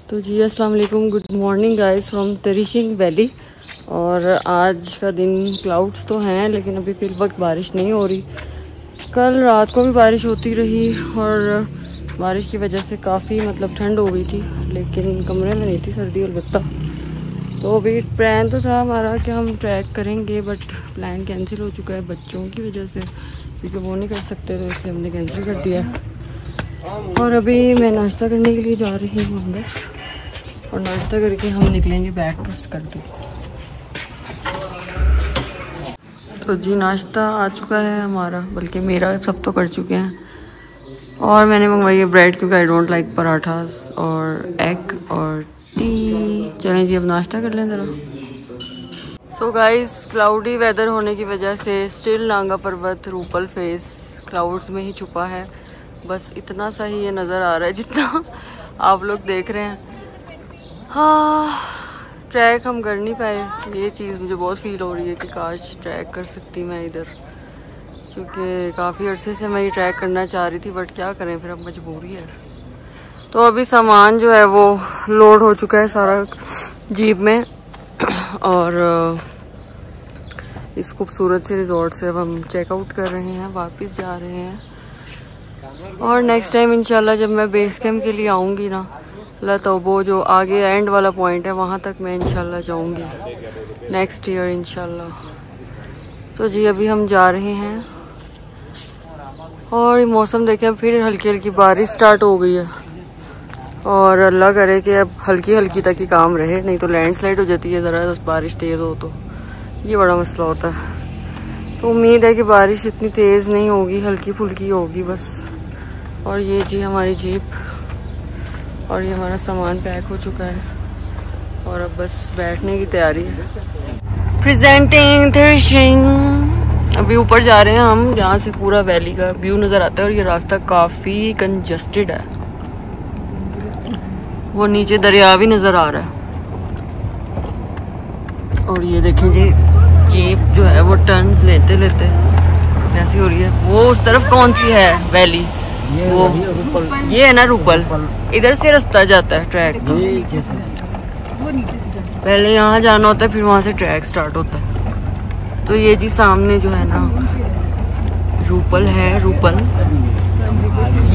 तो जी अस्सलाम वालेकुम, good morning guys from Tarishing valley. और आज का दिन क्लाउड्स तो हैं लेकिन अभी फिल वक्त बारिश नहीं हो रही। कल रात को भी बारिश होती रही और बारिश की वजह से काफ़ी ठंड हो गई थी, लेकिन कमरे में नहीं थी सर्दी अलबत्ता। तो अभी प्लान तो था हमारा कि हम ट्रैक करेंगे, बट प्लान कैंसिल हो चुका है बच्चों की वजह से, क्योंकि वो नहीं कर सकते तो इसलिए हमने कैंसिल कर दिया। और अभी मैं नाश्ता करने के लिए जा रही हूँ अंदर, और नाश्ता करके हम निकलेंगे ब्रेकफास्ट करके। तो जी नाश्ता आ चुका है हमारा, बल्कि मेरा, सब तो कर चुके हैं। और मैंने मंगवाई है ब्रेड, क्योंकि आई डोंट लाइक पराठास, और एग और टी। चलें जी अब नाश्ता कर लें ज़रा। सो गाइस, क्लाउडी वेदर होने की वजह से स्टिल नांगा पर्वत रूपल फेस क्लाउड्स में ही छुपा है। बस इतना सा ही ये नज़र आ रहा है जितना आप लोग देख रहे हैं। हाँ, ट्रैक हम कर नहीं पाए। ये चीज़ मुझे बहुत फील हो रही है कि काश ट्रैक कर सकती मैं इधर, क्योंकि काफ़ी अरसे से मैं ये ट्रैक करना चाह रही थी, बट क्या करें, फिर अब मजबूरी है। तो अभी सामान जो है वो लोड हो चुका है सारा जीप में, और इस खूबसूरत से रिजॉर्ट से अब हम चेकआउट कर रहे हैं, वापस जा रहे हैं। और नेक्स्ट टाइम इंशाल्लाह जब मैं बेस कैंप के लिए आऊँगी ना, लतोबो जो आगे एंड वाला पॉइंट है, वहाँ तक मैं इंशाल्लाह जाऊँगी नेक्स्ट ईयर इंशाल्लाह। तो जी अभी हम जा रहे हैं, और मौसम देखें फिर हल्की हल्की बारिश स्टार्ट हो गई है, और अल्लाह करे कि अब हल्की हल्की तक ही काम रहे, नहीं तो लैंडस्लाइड हो जाती है ज़रा बारिश तेज़ हो तो, ये बड़ा मसला होता है। तो उम्मीद है कि बारिश इतनी तेज़ नहीं होगी, हल्की फुल्की होगी बस। और ये जी हमारी जीप, और ये हमारा सामान पैक हो चुका है, और अब बस बैठने की तैयारी है। प्रेजेंटिंग तरिशिंग। अभी ऊपर जा रहे हैं हम, जहाँ से पूरा वैली का व्यू नज़र आता है, और ये रास्ता काफ़ी कंजस्टेड है। वो नीचे दरिया भी नज़र आ रहा है। और ये देखें जी, जीप जो है वो टर्न्स लेते लेते कैसी हो रही है। वो उस तरफ कौन सी है वैली, वो ये है ना रूपल, इधर से रास्ता जाता है ट्रैक का। पहले यहाँ जाना होता है, फिर वहाँ से ट्रैक स्टार्ट होता है। तो ये जी सामने जो है ना रूपल है, रूपल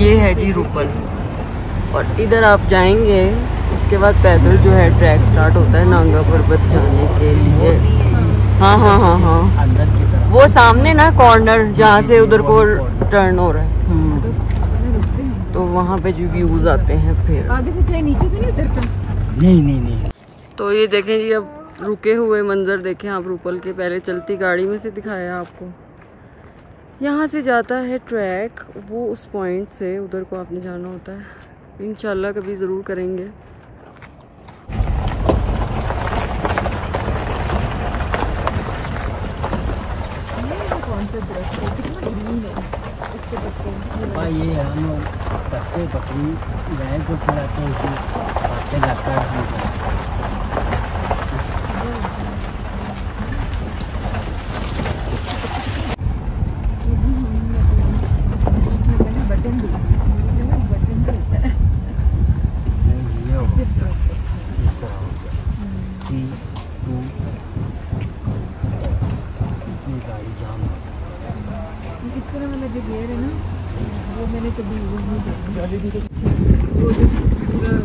ये है जी रूपल। और इधर आप जाएंगे, उसके बाद पैदल जो है ट्रैक स्टार्ट होता है नांगा पर्वत जाने के लिए। हाँ हाँ हाँ हाँ, वो सामने ना कॉर्नर जहाँ से उधर को टर्न हो रहा है, तो वहाँ पे जो व्यूज आते हैं। फिर आगे से चाहे नीचे तो नहीं उतरता? नहीं। तो ये देखें जी, अब रुके हुए मंजर देखें आप रूपल के। पहले चलती गाड़ी में से दिखाया आपको। यहाँ से जाता है ट्रैक, वो उस पॉइंट से उधर को आपने जाना होता है। इंशाल्लाह कभी ज़रूर करेंगे। ये हम पत्ते बकरी गाय को खिलाते हैं, इसी पत्ते लगता है।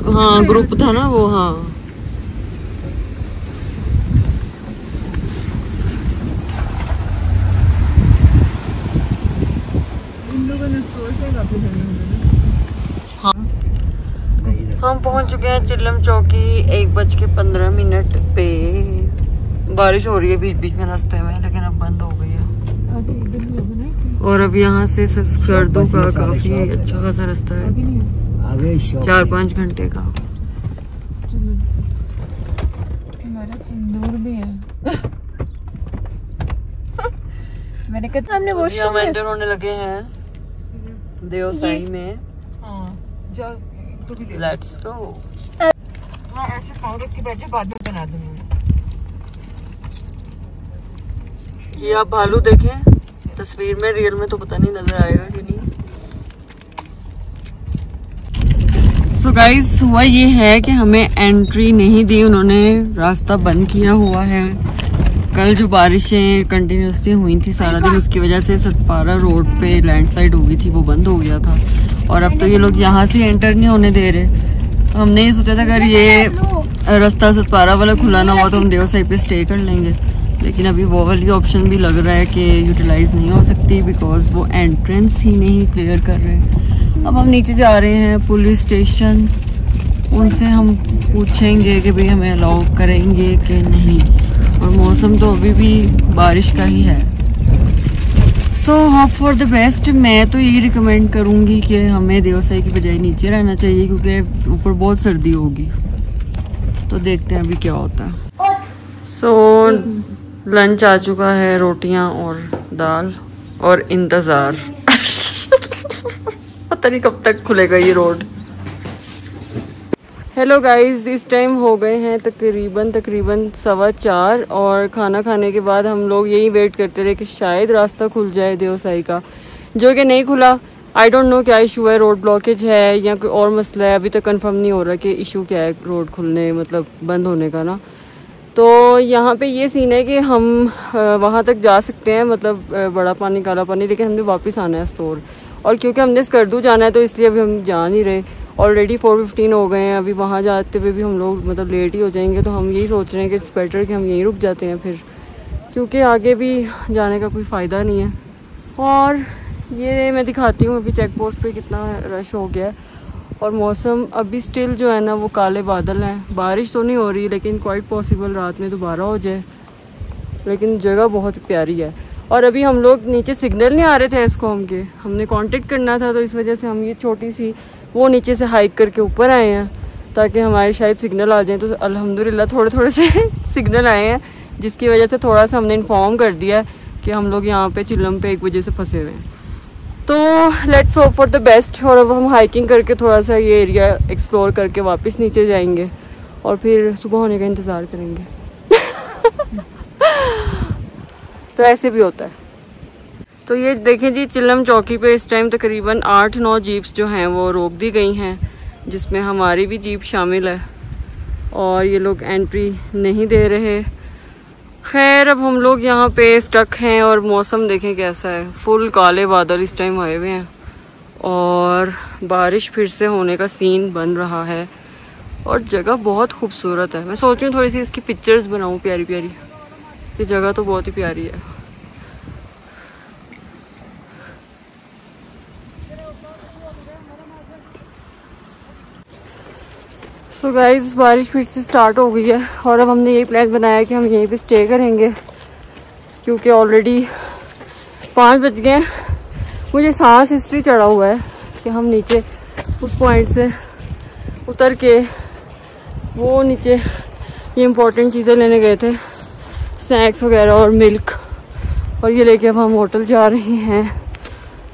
हाँ ग्रुप था ना वो। हाँ हम पहुंच चुके हैं चिल्लम चौकी 1:15 पे। बारिश हो रही है बीच बीच में रास्ते में, लेकिन अब बंद हो गई है। और अब यहाँ से स्कर्दू का काफी अच्छा खासा रास्ता है, 4-5 घंटे का। तंदूर भी है। मैंने कहा हमने वॉशरूम एंटर होने लगे हैं देवसाई में। Let's go. ऐसे कांग्रेस की बैठे बाद में बना दूंगी जी। आप भालू देखें तस्वीर में, रियल में तो पता नहीं नजर आएगा कि नहीं। सो गाइस हुआ ये है कि हमें एंट्री नहीं दी उन्होंने, रास्ता बंद किया हुआ है। कल जो बारिशें कंटिन्यूसली हुई थी सारा दिन, उसकी वजह से सतपारा रोड पे लैंडस्लाइड हो गई थी, वो बंद हो गया था। और अब तो ये लोग यहाँ से एंटर नहीं होने दे रहे। तो हमने ये सोचा था अगर ये रास्ता सतपारा वाला खुला ना हुआ तो हम देवसाई पे स्टे कर लेंगे, लेकिन अभी वो वाली ऑप्शन भी लग रहा है कि यूटिलाइज नहीं हो सकती बिकॉज वो एंट्रेंस ही नहीं क्लियर कर रहे। अब हम नीचे जा रहे हैं पुलिस स्टेशन, उनसे हम पूछेंगे कि भाई हमें अलाउ करेंगे कि नहीं। और मौसम तो अभी भी बारिश का ही है। So hope for the best. मैं तो यही रिकमेंड करूँगी कि हमें देवसाई की बजाय नीचे रहना चाहिए क्योंकि ऊपर बहुत सर्दी होगी। तो देखते हैं अभी क्या होता है। सो लंच आ चुका है, रोटियां और दाल और इंतज़ार पता नहीं कब तक खुलेगा ये रोड। हेलो गाइस, इस टाइम हो गए हैं तकरीबन 4:15 और खाना खाने के बाद हम लोग यही वेट करते रहे कि शायद रास्ता खुल जाए देवसाई का, जो कि नहीं खुला। आई डोंट नो क्या इशू है, रोड ब्लॉकेज है या कोई और मसला है, अभी तक कंफर्म नहीं हो रहा कि इशू क्या है रोड खुलने मतलब बंद होने का ना। तो यहाँ पे ये सीन है कि हम वहाँ तक जा सकते हैं, मतलब बड़ा पानी काला पानी, लेकिन हमने वापस आना है स्टोर। और क्योंकि हमने स्कर्दू जाना है तो इसलिए अभी हम जा नहीं रहे। ऑलरेडी 4:15 हो गए हैं, अभी वहाँ जाते हुए भी हम लोग मतलब लेट ही हो जाएंगे। तो हम यही सोच रहे हैं कि इट्स बेटर कि हम यहीं रुक जाते हैं फिर, क्योंकि आगे भी जाने का कोई फ़ायदा नहीं है। और ये मैं दिखाती हूँ अभी चेक पोस्ट पे कितना रश हो गया है। और मौसम अभी स्टिल जो है ना वो काले बादल हैं, बारिश तो नहीं हो रही लेकिन क्वाइट पॉसिबल रात में दोबारा हो जाए। लेकिन जगह बहुत प्यारी है। और अभी हम लोग नीचे सिग्नल नहीं आ रहे थे एस्कॉम के, हमने कांटेक्ट करना था तो इस वजह से हम ये छोटी सी वो नीचे से हाइक करके ऊपर आए हैं ताकि हमारे शायद सिग्नल आ जाए। तो अल्हम्दुलिल्लाह थोड़े थोड़े से सिग्नल आए हैं, जिसकी वजह से थोड़ा सा हमने इन्फॉर्म कर दिया कि हम लोग यहाँ पे चिल्लम पे 1 बजे से फंसे हुए हैं। तो let's hope for the best. और अब हम हाइकिंग करके थोड़ा सा ये एरिया एक्सप्लोर करके वापस नीचे जाएंगे और फिर सुबह होने का इंतज़ार करेंगे तो ऐसे भी होता है। तो ये देखें जी, चिल्लम चौकी पे इस टाइम तकरीबन 8-9 जीप्स जो हैं वो रोक दी गई हैं, जिसमें हमारी भी जीप शामिल है। और ये लोग एंट्री नहीं दे रहे। खैर अब हम लोग यहाँ पे स्टक हैं और मौसम देखें कैसा है, फुल काले बादल इस टाइम आए हुए हैं और बारिश फिर से होने का सीन बन रहा है। और जगह बहुत खूबसूरत है। मैं सोच रही हूँ थोड़ी सी इसकी पिक्चर्स बनाऊँ प्यारी प्यारी। ये जगह तो बहुत ही प्यारी है। सो गाइस बारिश फिर से स्टार्ट हो गई है और अब हमने यही प्लान बनाया कि हम यहीं पे स्टे करेंगे, क्योंकि ऑलरेडी 5 बज गए। मुझे सांस इसलिए चढ़ा हुआ है कि हम नीचे उस पॉइंट से उतर के वो नीचे ये इम्पोर्टेंट चीज़ें लेने गए थे, स्नैक्स वगैरह और मिल्क, और ये लेके अब हम होटल जा रहे हैं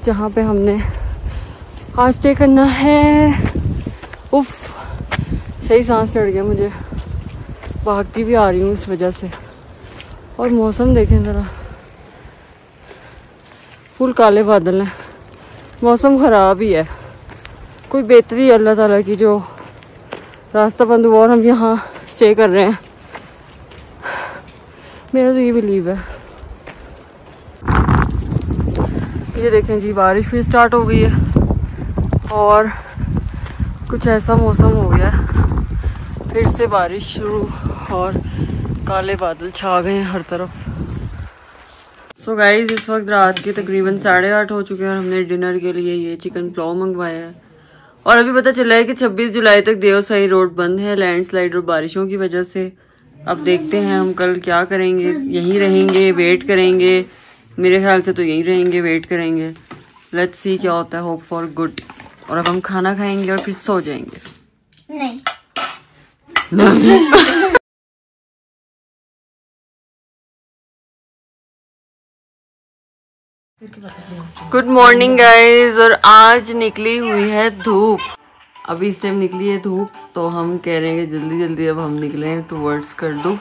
जहाँ पे हमने आज स्टे करना है। उफ, सही सांस चढ़ गया मुझे, भागती भी आ रही हूँ इस वजह से। और मौसम देखें ज़रा, फुल काले बादल हैं, मौसम ख़राब ही है। कोई बेहतरी अल्लाह ताला की जो रास्ता बंद हुआ और हम यहाँ स्टे कर रहे हैं, मेरा तो ये बिलीव है। ये देखें जी बारिश फिर स्टार्ट हो गई है और कुछ ऐसा मौसम हो गया है, फिर से बारिश शुरू और काले बादल छा गए हैं हर तरफ। सो गाइस इस वक्त रात के तकरीबन 8:30 हो चुके हैं और हमने डिनर के लिए ये चिकन पुलाव मंगवाया है। और अभी पता चला है कि 26 जुलाई तक देवसाई रोड बंद है लैंडस्लाइड और बारिशों की वजह से। अब देखते हैं हम कल क्या करेंगे, यहीं रहेंगे, वेट करेंगे। मेरे ख्याल से तो यहीं रहेंगे, वेट करेंगे। लेट्स सी क्या होता है, होप फॉर गुड। और अब हम खाना खाएंगे और फिर सो जाएंगे। नहीं गुड मॉर्निंग गाइज। और आज निकली हुई है धूप, अभी इस टाइम निकली है धूप, तो हम कह रहे हैं कि जल्दी जल्दी अब हम निकले टूवर्ड्स स्कर्दू।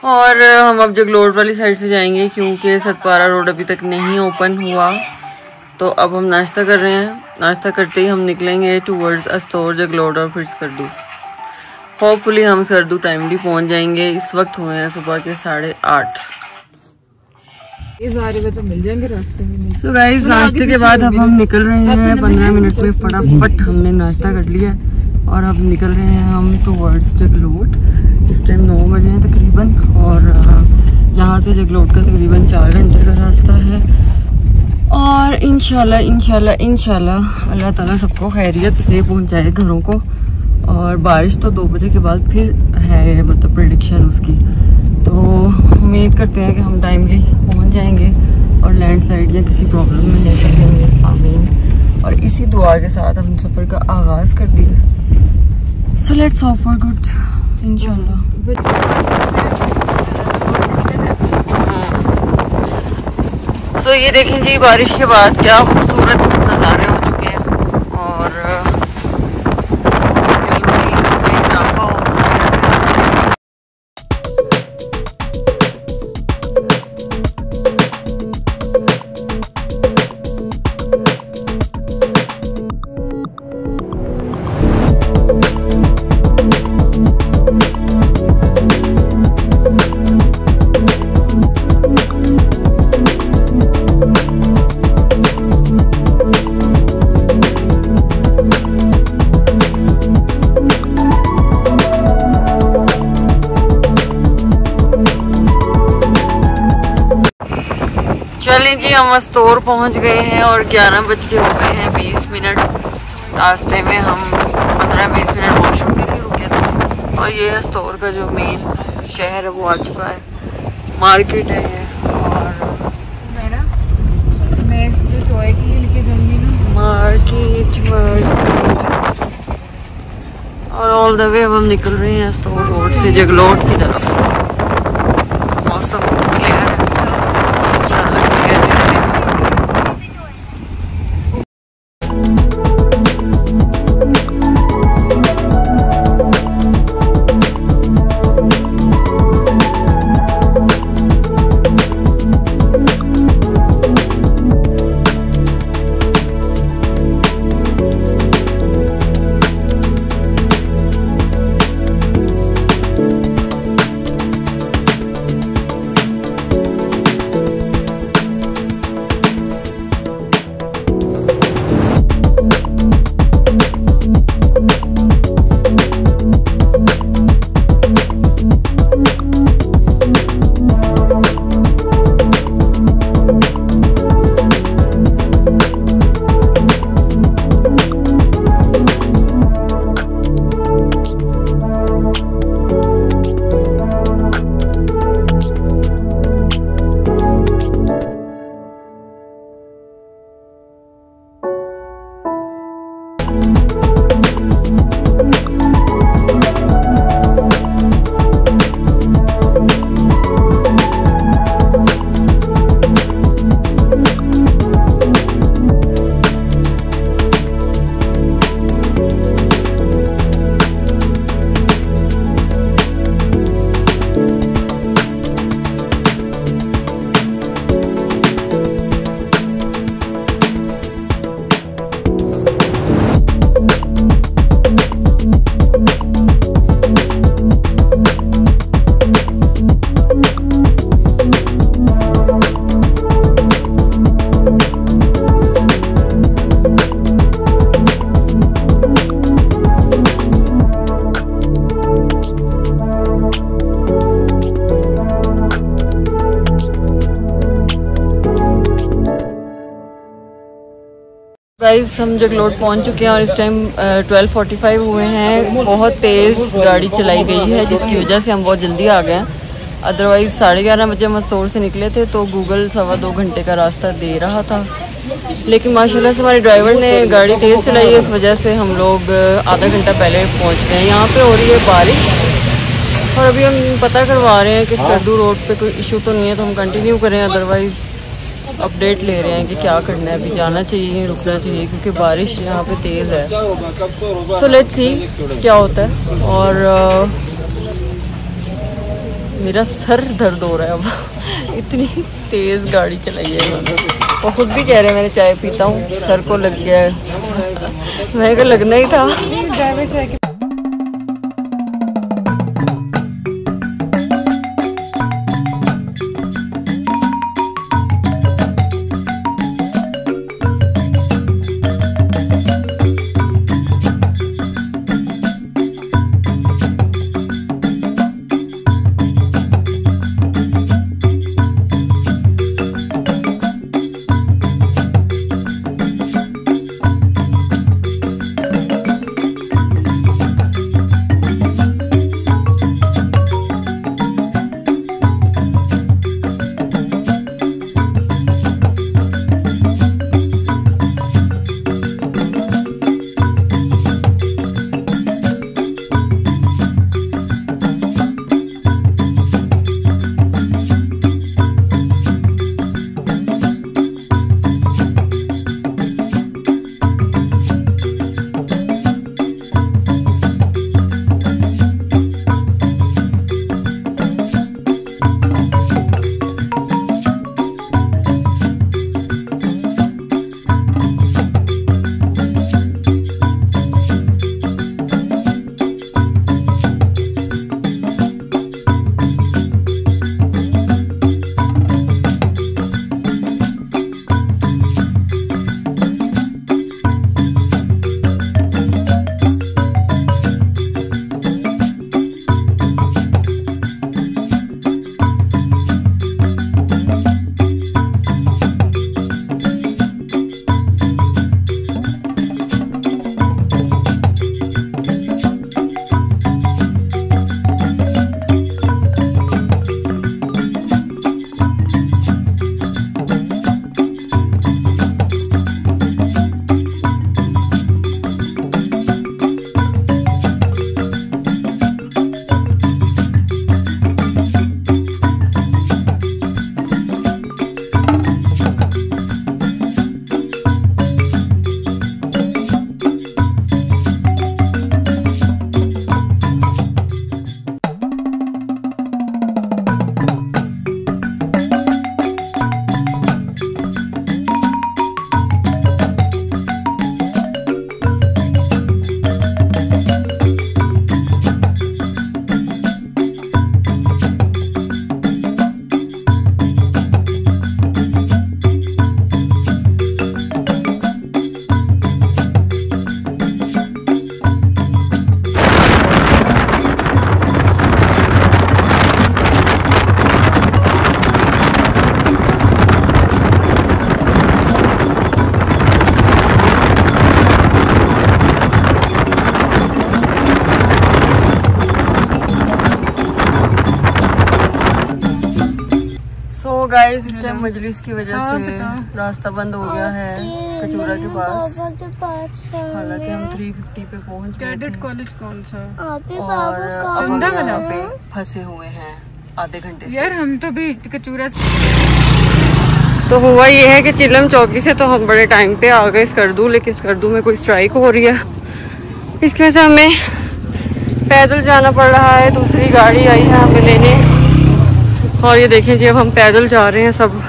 और हम अब जगलोट वाली साइड से जाएंगे क्योंकि सतपारा रोड अभी तक नहीं ओपन हुआ। तो अब हम नाश्ता कर रहे हैं। नाश्ता करते ही हम निकलेंगे टूवर्ड्स अस्तौर, जगलोट और फिर स्कर्दू। होपफुली हम स्कर्दू टाइमली पहुंच जाएंगे। इस वक्त हुए हैं सुबह के 8:30। तो मिल जाएंगे रास्ते में। सो गाइस, नाश्ते के बाद अब हम निकल रहे हैं। 15 मिनट में फटाफट हमने नाश्ता कर लिया और अब निकल रहे हैं हम टूवर्ड्स जगलोट। इस टाइम 9 बजे हैं तकरीबन और यहाँ से जगलोट का तकरीबन 4 घंटे का रास्ता है। और इंशाल्लाह इंशाल्लाह इंशाल्लाह अल्लाह ताला सबको खैरियत से पहुँचाए घरों को। और बारिश तो 2 बजे के बाद फिर है, मतलब प्रेडिक्शन उसकी। तो उम्मीद करते हैं कि हम टाइमली पहुँच जाएंगे और लैंडस्लाइड या किसी प्रॉब्लम में नहीं फंसेंगे, आमीन। और इसी दुआ के साथ हम सफ़र का आगाज़ कर दिया। So let's hope for good इंशाल्लाह। सो ये देखें जी, बारिश के बाद क्या खूबसूरत नज़ारे हो चुके हैं और चलें जी, हम अस्तौर पहुंच गए हैं और 11 बज के हो गए हैं 20 मिनट। रास्ते में हम 15-20 मिनट वॉशरूम के लिए रुके थे। और ये अस्तौर का जो मेन शहर है वो आ चुका है। मार्केट है ये और मार्केट और ऑल द वे अब हम निकल रहे हैं अस्तौर रोड से जगलोट की तरफ। मौसम क्लियर है, गाइस हम जगलोट पहुंच चुके हैं और इस टाइम 12:45 हुए हैं। बहुत तेज़ गाड़ी चलाई गई है जिसकी वजह से हम बहुत जल्दी आ गए हैं। अदरवाइज़ 11:30 बजे हम अस्तौर से निकले थे तो गूगल 2.25 घंटे का रास्ता दे रहा था, लेकिन माशाल्लाह से हमारे ड्राइवर ने गाड़ी तेज़ चलाई है, इस वजह से हम लोग आधा घंटा पहले पहुँच गए। यहाँ पर हो रही है बारिश और अभी हम पता करवा रहे हैं कि स्कर्दू रोड पर कोई इशू तो नहीं है, तो हम कंटिन्यू करें। अदरवाइज़ अपडेट ले रहे हैं कि क्या करना है, अभी जाना चाहिए रुकना चाहिए, क्योंकि बारिश यहाँ पे तेज़ है। सो लेट्स सी क्या होता है। और मेरा सर दर्द हो रहा है अब इतनी तेज़ गाड़ी चलाई है। वो खुद भी कह रहे हैं मैंने चाय पीता हूँ, सर को लग गया है। मैं को लगना ही था। गाइस इस टाइम मजलिस की वजह से रास्ता बंद हो गया है कचूरा के पास। हालांकि हम 350 पे पहुंच गए। कैडेट कॉलेज कौन सा? और अब यहाँ पे फंसे हुए हैं आधे घंटे से। यार हम तो भी कचूरा। तो हुआ ये है कि चिलम चौकी से तो हम बड़े टाइम पे आ गए स्कर्दू, लेकिन स्कर्दू में कोई स्ट्राइक हो रही है, इसकी वजह से हमें पैदल जाना पड़ रहा है। दूसरी गाड़ी आई है हमें लेने, और ये देखें जी अब हम पैदल जा रहे हैं सब।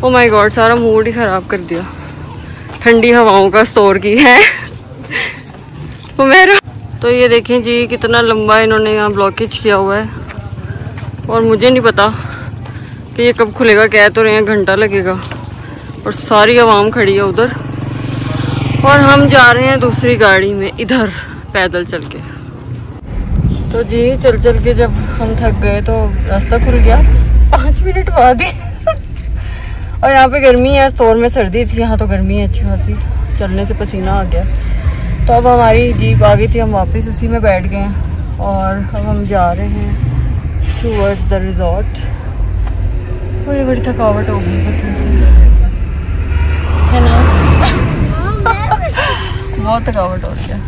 ओ माय गॉड, सारा मूड ही ख़राब कर दिया। ठंडी हवाओं का स्टोर की है वो मेरा। तो ये देखें जी कितना लंबा इन्होंने यहाँ ब्लॉकेज किया हुआ है, और मुझे नहीं पता कि ये कब खुलेगा। कह तो रहे हैं घंटा लगेगा, और सारी आवाम खड़ी है उधर, और हम जा रहे हैं दूसरी गाड़ी में इधर पैदल चल के। तो जी चल चल के जब हम थक गए तो रास्ता खुल गया 5 मिनट बाद ही। और यहाँ पे गर्मी है, स्टोर में सर्दी थी, यहाँ तो गर्मी है अच्छी खासी, चलने से पसीना आ गया। तो अब हमारी जीप आ गई थी, हम वापस उसी में बैठ गए हैं, और अब हम जा रहे हैं टूवर्ड्स द रिजॉर्ट। वो ये बड़ी थकावट हो गई कसम से, है ना बहुत थकावट हो गया।